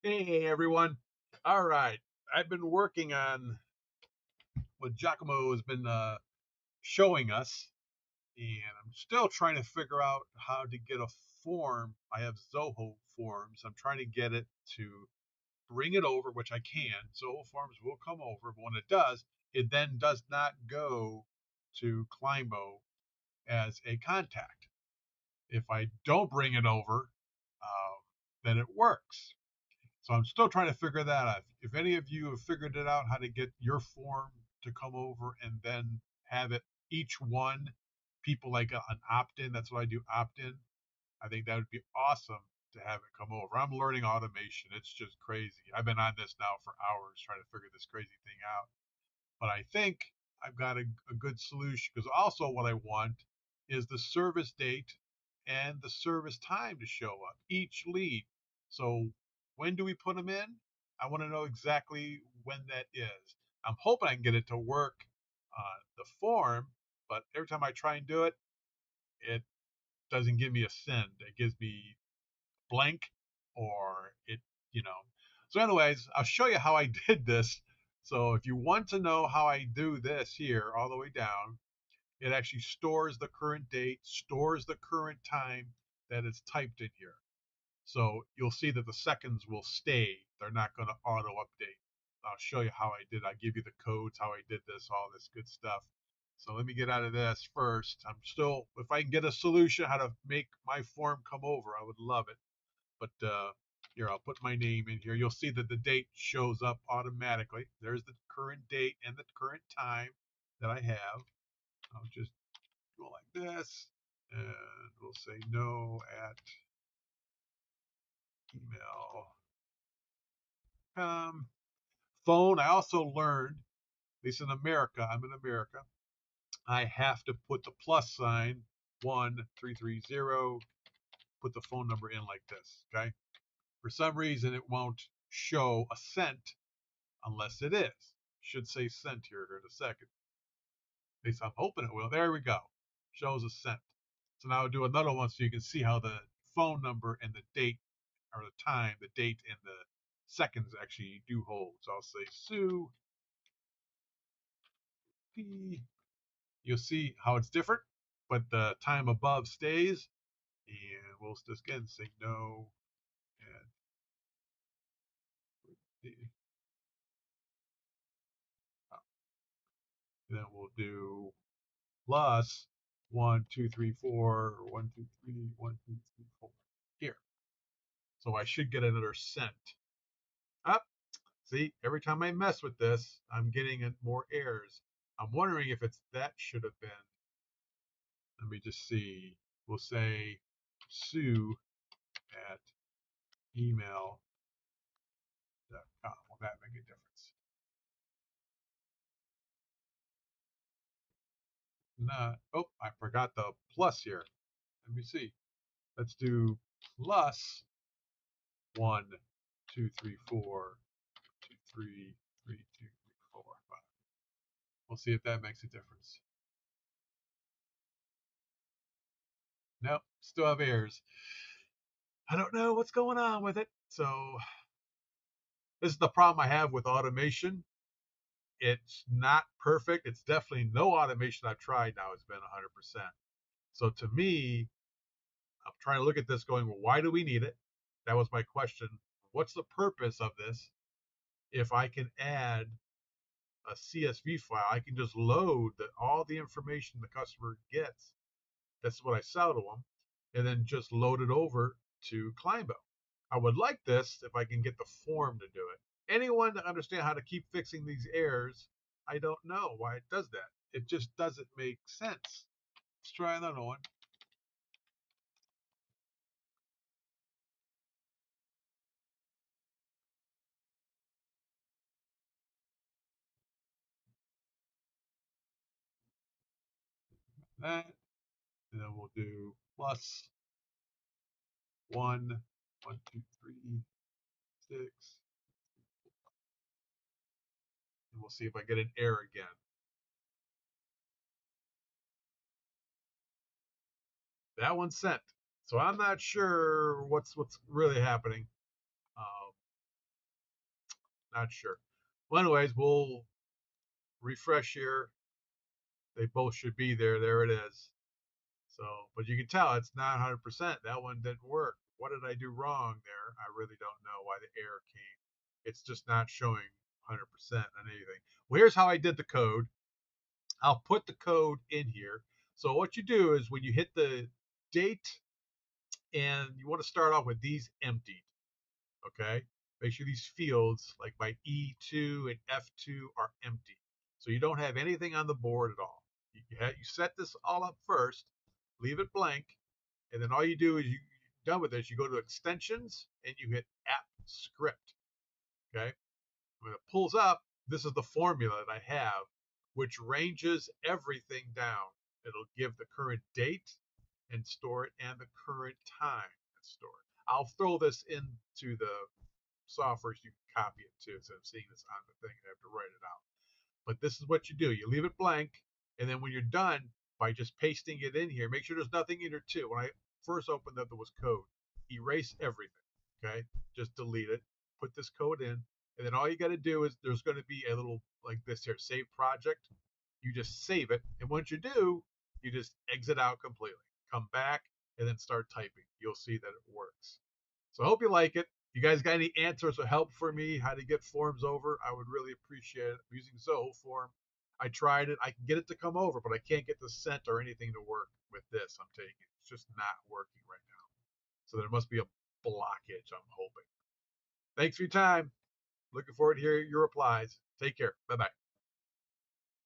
Hey everyone. All right. I've been working on what Giacomo has been showing us, and I'm still trying to figure out how to get a form. I have Zoho forms. I'm trying to get it to bring it over, which I can. Zoho forms will come over, but when it does, it then does not go to Climbo as a contact. If I don't bring it over, then it works. So I'm still trying to figure that out. If any of you have figured it out how to get your form to come over and then have it each one people like an opt-in, that's what I do, opt-in. I think that would be awesome to have it come over. I'm learning automation. It's just crazy. I've been on this now for hours trying to figure this crazy thing out. But I think I've got a good solution because also what I want is the service date and the service time to show up each lead. So when do we put them in? I want to know exactly when that is. I'm hoping I can get it to work on the form, but every time I try and do it, it doesn't give me a send. It gives me blank or it, you know. So, anyways, I'll show you how I did this. So, if you want to know how I do this here, all the way down, it actually stores the current date, stores the current time that it's typed in here. So, you'll see that the seconds will stay, they're not going to auto update. I'll show you how I did. I'll give you the codes, how I did this, all this good stuff. So let me get out of this first. I'm still, if I can get a solution how to make my form come over, I would love it. But here, I'll put my name in here. You'll see that the date shows up automatically. There's the current date and the current time that I have. I'll just go like this, and we'll say no at email.com. Phone, I also learned, at least in America, I'm in America, I have to put the plus sign 1330, put the phone number in like this, okay? For some reason, it won't show a cent unless it is. Should say sent here in a second. At least I'm hoping it will. There we go. Shows a sent. So now I'll do another one so you can see how the phone number and the date or the time, the date and the seconds actually do hold. So I'll say Sue P. You'll see how it's different, but the time above stays. And we'll just again say no and then we'll do plus 1, 2, 3, 4, 1, 2, 3, 1, 2, 3, 4 here. So I should get another cent. Up. See, every time I mess with this, I'm getting more errors. I'm wondering if it's that should have been. Let me just see. We'll say Sue at email.com. Will that make a difference? Not. Oh, I forgot the plus here. Let me see. Let's do plus 1, 2, 3, 4, 2, 3, 3, 2, 3, 4, 5. We'll see if that makes a difference. Nope, still have errors. I don't know what's going on with it. So this is the problem I have with automation. It's not perfect. It's definitely no automation I've tried now has been 100%. So to me, I'm trying to look at this going, well, why do we need it? That was my question. What's the purpose of this? If I can add a CSV file, I can just load all the information the customer gets. That's what I sell to them, and then just load it over to Climbo. I would like this if I can get the form to do it. Anyone to understand how to keep fixing these errors, I don't know why it does that. It just doesn't make sense. Let's try another one. That, and then we'll do plus 1, 1, 2, 3, 6, and we'll see if I get an error again. That one's sent. So I'm not sure what's really happening. Um, Not sure. Well, anyways, we'll refresh here. They both should be there. There it is. So, but you can tell it's not 100%. That one didn't work. What did I do wrong there? I really don't know why the error came. It's just not showing 100% on anything. Well, here's how I did the code. I'll put the code in here. So what you do is when you hit the date and you want to start off with these emptied, okay? Make sure these fields like my E2 and F2 are empty. So you don't have anything on the board at all. You set this all up first, leave it blank, and then all you do is you're done with this, you go to extensions and you hit app script, okay? When it pulls up, this is the formula that I have, which ranges everything down. It'll give the current date and store it and the current time and store it. I'll throw this into the software so you can copy it too instead of seeing this on the thing and have to write it out. But this is what you do. You leave it blank, and then when you're done, by just pasting it in here, make sure there's nothing in here too. When I first opened up, there was code. Erase everything. Okay? Just delete it. Put this code in, and then all you got to do is there's going to be a little like this here, save project. You just save it, and once you do, you just exit out completely. Come back, and then start typing. You'll see that it works. So I hope you like it. You guys got any answers or help for me how to get forms over? I would really appreciate it. I'm using Zoho form. I tried it. I can get it to come over, but I can't get the scent or anything to work with this I'm taking. It's just not working right now. So there must be a blockage, I'm hoping. Thanks for your time. Looking forward to hearing your replies. Take care. Bye bye.